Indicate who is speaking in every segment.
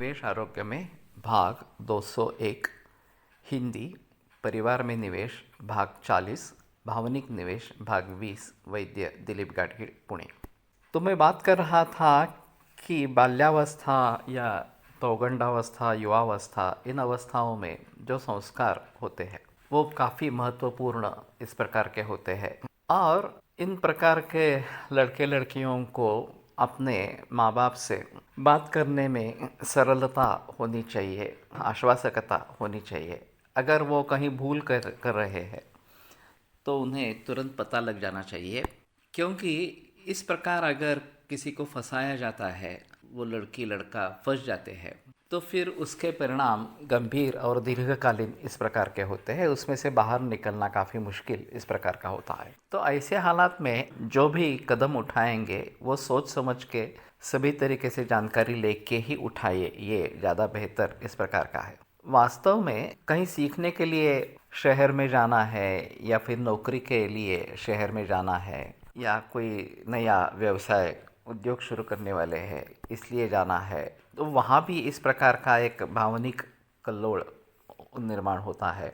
Speaker 1: निवेश आरोग्य में भाग 201 हिंदी परिवार में निवेश भाग 40 भावनिक निवेश भाग 20 वैद्य दिलीप गाडगीळ पुणे। तो मैं बात कर रहा था कि बाल्यावस्था या पौगंडावस्था युवावस्था इन अवस्थाओं में जो संस्कार होते हैं वो काफ़ी महत्वपूर्ण इस प्रकार के होते हैं और इन प्रकार के लड़के लड़कियों को अपने माँ बाप से बात करने में सरलता होनी चाहिए, आश्वासकता होनी चाहिए। अगर वो कहीं भूल कर रहे हैं तो उन्हें तुरंत पता लग जाना चाहिए, क्योंकि इस प्रकार अगर किसी को फंसाया जाता है, वो लड़की लड़का फंस जाते हैं, तो फिर उसके परिणाम गंभीर और दीर्घकालीन इस प्रकार के होते हैं। उसमें से बाहर निकलना काफ़ी मुश्किल इस प्रकार का होता है। तो ऐसे हालात में जो भी कदम उठाएंगे वो सोच समझ के सभी तरीके से जानकारी लेके ही उठाइए, ये ज़्यादा बेहतर इस प्रकार का है। वास्तव में कहीं सीखने के लिए शहर में जाना है या फिर नौकरी के लिए शहर में जाना है या कोई नया व्यवसाय उद्योग शुरू करने वाले हैं इसलिए जाना है, तो वहाँ भी इस प्रकार का एक भावनिक कल्लोल निर्माण होता है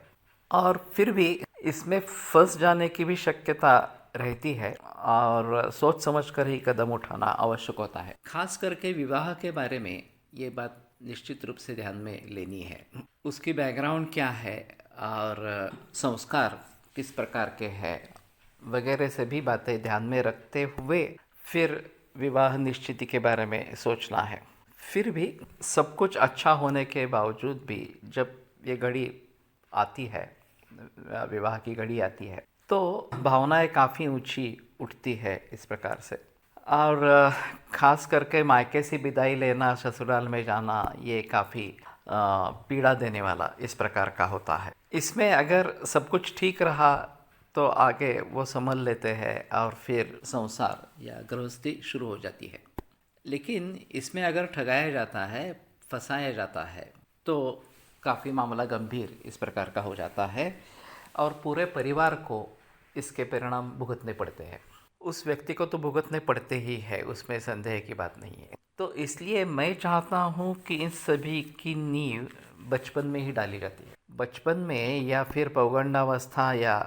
Speaker 1: और फिर भी इसमें फंस जाने की भी शक्यता रहती है और सोच समझ कर ही कदम उठाना आवश्यक होता है। खास करके विवाह के बारे में ये बात निश्चित रूप से ध्यान में लेनी है। उसकी बैकग्राउंड क्या है और संस्कार किस प्रकार के हैं वगैरह सभी बातें ध्यान में रखते हुए फिर विवाह निश्चिति के बारे में सोचना है। फिर भी सब कुछ अच्छा होने के बावजूद भी जब ये घड़ी आती है, विवाह की घड़ी आती है, तो भावनाएं काफ़ी ऊंची उठती है इस प्रकार से। और ख़ास करके मायके से विदाई लेना, ससुराल में जाना, ये काफ़ी पीड़ा देने वाला इस प्रकार का होता है। इसमें अगर सब कुछ ठीक रहा तो आगे वो संभल लेते हैं और फिर संसार या गृहस्थी शुरू हो जाती है। लेकिन इसमें अगर ठगाया जाता है, फंसाया जाता है, तो काफ़ी मामला गंभीर इस प्रकार का हो जाता है और पूरे परिवार को इसके परिणाम भुगतने पड़ते हैं। उस व्यक्ति को तो भुगतने पड़ते ही है, उसमें संदेह की बात नहीं है। तो इसलिए मैं चाहता हूँ कि इन सभी की नींव बचपन में ही डाली जाती है। बचपन में या फिर पौगंडावस्था या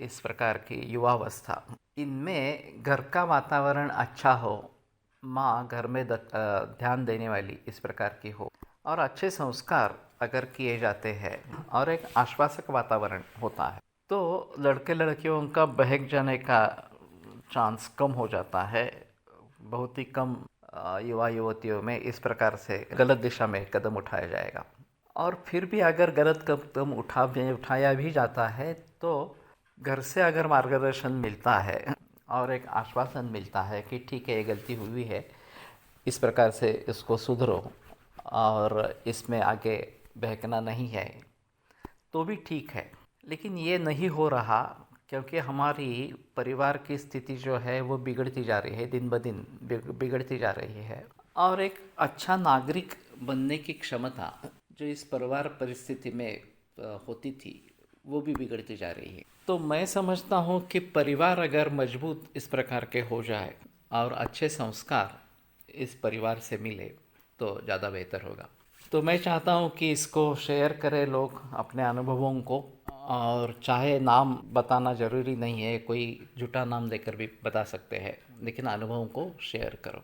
Speaker 1: इस प्रकार की युवावस्था, इनमें घर का वातावरण अच्छा हो, माँ घर में ध्यान देने वाली इस प्रकार की हो और अच्छे संस्कार अगर किए जाते हैं और एक आश्वासक वातावरण होता है, तो लड़के लड़कियों का बहक जाने का चांस कम हो जाता है। बहुत ही कम युवा युवतियों में इस प्रकार से गलत दिशा में कदम उठाया जाएगा। और फिर भी अगर गलत कदम उठाया भी जाता है तो घर से अगर मार्गदर्शन मिलता है और एक आश्वासन मिलता है कि ठीक है ये गलती हुई है, इस प्रकार से इसको सुधरो और इसमें आगे बहकना नहीं है, तो भी ठीक है। लेकिन ये नहीं हो रहा क्योंकि हमारी परिवार की स्थिति जो है वो बिगड़ती जा रही है, दिन ब दिन बिगड़ती जा रही है और एक अच्छा नागरिक बनने की क्षमता जो इस परिवार परिस्थिति में होती थी वो भी बिगड़ती जा रही है। तो मैं समझता हूँ कि परिवार अगर मजबूत इस प्रकार के हो जाए और अच्छे संस्कार इस परिवार से मिले तो ज़्यादा बेहतर होगा। तो मैं चाहता हूँ कि इसको शेयर करें लोग अपने अनुभवों को, और चाहे नाम बताना ज़रूरी नहीं है, कोई झूठा नाम देकर भी बता सकते हैं, लेकिन अनुभवों को शेयर करो।